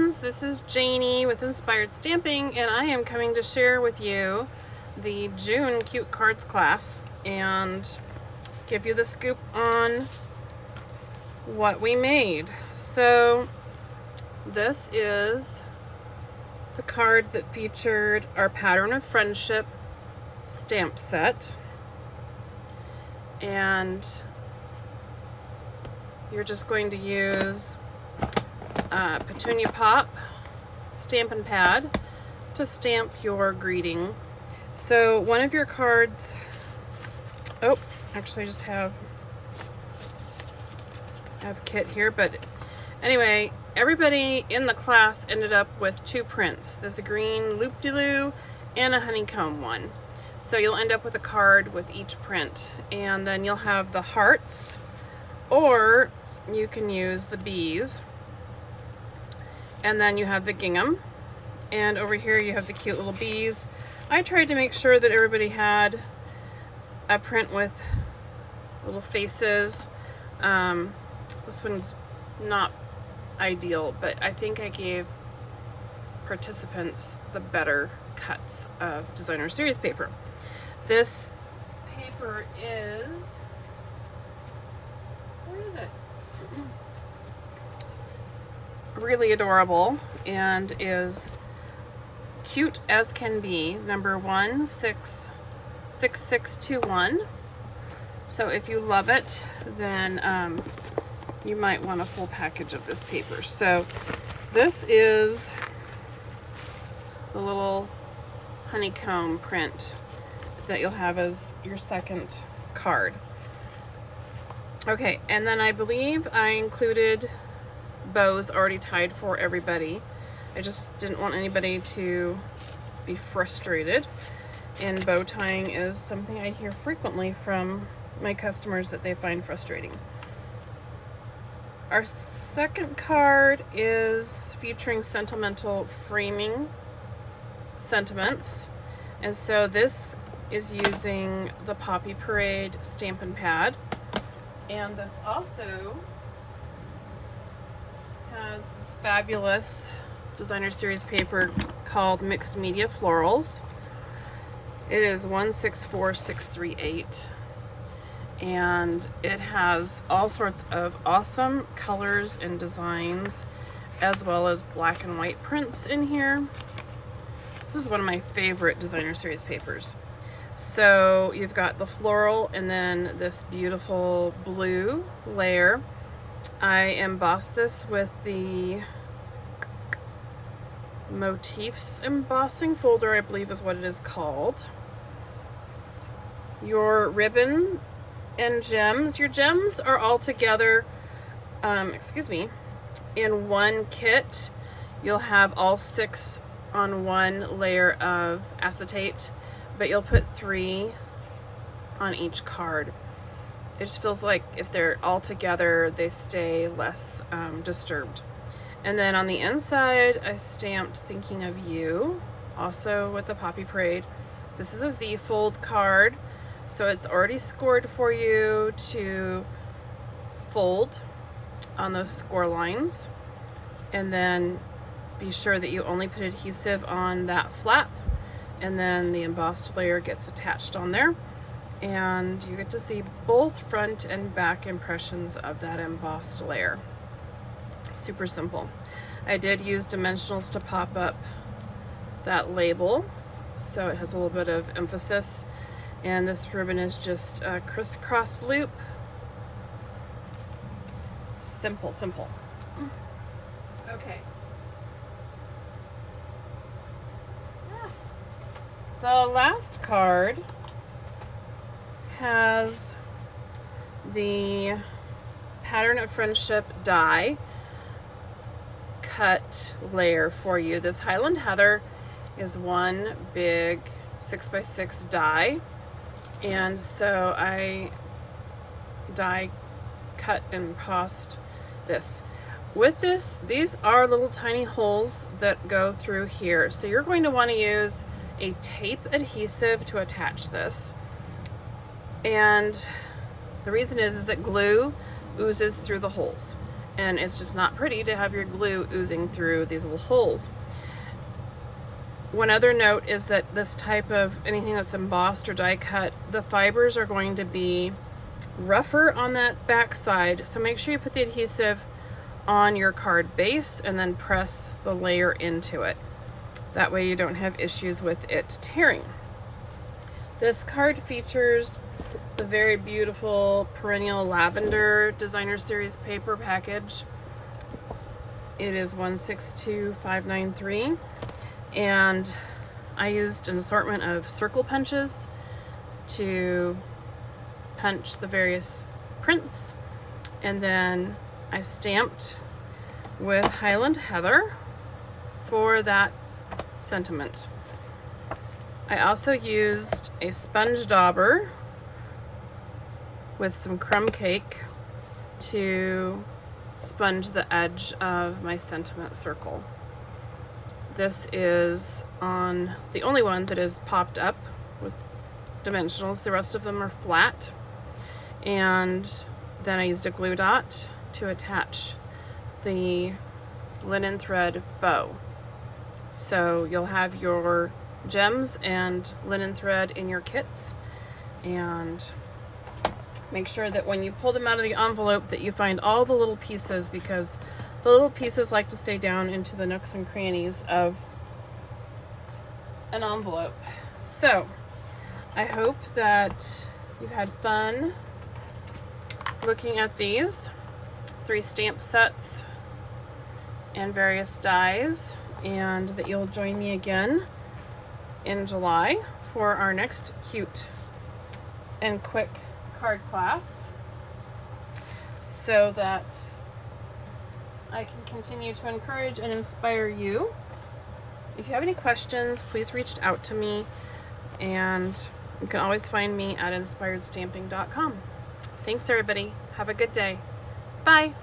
friends, this is Janie with Inspired Stamping, and I am coming to share with you the June Cute Cards class and give you the scoop on what we made. So this is the card that featured our Pattern of Friendship stamp set, and you're just going to use Petunia Pop Stampin' Pad to stamp your greeting. So one of your cards, oh, actually I just have a kit here, but anyway, everybody in the class ended up with 2 prints. There's a green loop-de-loo and a honeycomb one. So you'll end up with a card with each print, and then you'll have the hearts, or you can use the bees, and then you have the gingham, and over here you have the cute little bees. I tried to make sure that everybody had a print with little faces. This one's not ideal, but I think I gave participants the better cuts of designer series paper. This paper is, where is it? Really adorable and is cute as can be, number 166621. So if you love it, then you might want a full package of this paper. So this is the little honeycomb print that you'll have as your second card. Okay, and then I believe I included bows already tied for everybody. I just didn't want anybody to be frustrated, and bow tying is something I hear frequently from my customers that they find frustrating. Our second card is featuring Sentimental Framing sentiments, and so this is using the Poppy Parade Stampin' Pad, and this also has this fabulous designer series paper called Mixed Media Florals. It is 164638, and it has all sorts of awesome colors and designs, as well as black and white prints in here. This is one of my favorite designer series papers. So you've got the floral and then this beautiful blue layer. I embossed this with the motifs embossing folder, I believe is what it is called. Your ribbon and gems, your gems are all together, in one kit. You'll have all 6 on one layer of acetate, but you'll put 3 on each card. It just feels like if they're all together, they stay less disturbed. And then on the inside, I stamped Thinking of You, also with the Poppy Parade. This is a Z-fold card, so it's already scored for you to fold on those score lines. And then be sure that you only put adhesive on that flap, and then the embossed layer gets attached on there. And you get to see both front and back impressions of that embossed layer. Super simple. I did use dimensionals to pop up that label, so it has a little bit of emphasis. And this ribbon is just a crisscross loop. Simple, simple. Okay. The last card has the Pattern of Friendship die cut layer for you. This Highland Heather is one big 6x6 die, and so I die cut and embossed this. With this, these are little tiny holes that go through here, so you're going to want to use a tape adhesive to attach this. And the reason is that glue oozes through the holes. and it's just not pretty to have your glue oozing through these little holes. One other note is that this type of anything that's embossed or die cut, the fibers are going to be rougher on that back side, so make sure you put the adhesive on your card base and then press the layer into it. That way you don't have issues with it tearing. This card features the very beautiful Perennial Lavender Designer Series paper package. It is 162593, and I used an assortment of circle punches to punch the various prints, and then I stamped with Highland Heather for that sentiment. I also used a sponge dauber with some crumb cake to sponge the edge of my sentiment circle. This is on the only one that is popped up with dimensionals. The rest of them are flat. And then I used a glue dot to attach the linen thread bow. So you'll have your gems and linen thread in your kits, and make sure that when you pull them out of the envelope that you find all the little pieces, because the little pieces like to stay down into the nooks and crannies of an envelope. So I hope that you've had fun looking at these 3 stamp sets and various dies, and that you'll join me again in July for our next cute and quick card class, so that I can continue to encourage and inspire you. If you have any questions, please reach out to me, and you can always find me at inspiredstamping.com. Thanks everybody. Have a good day. Bye.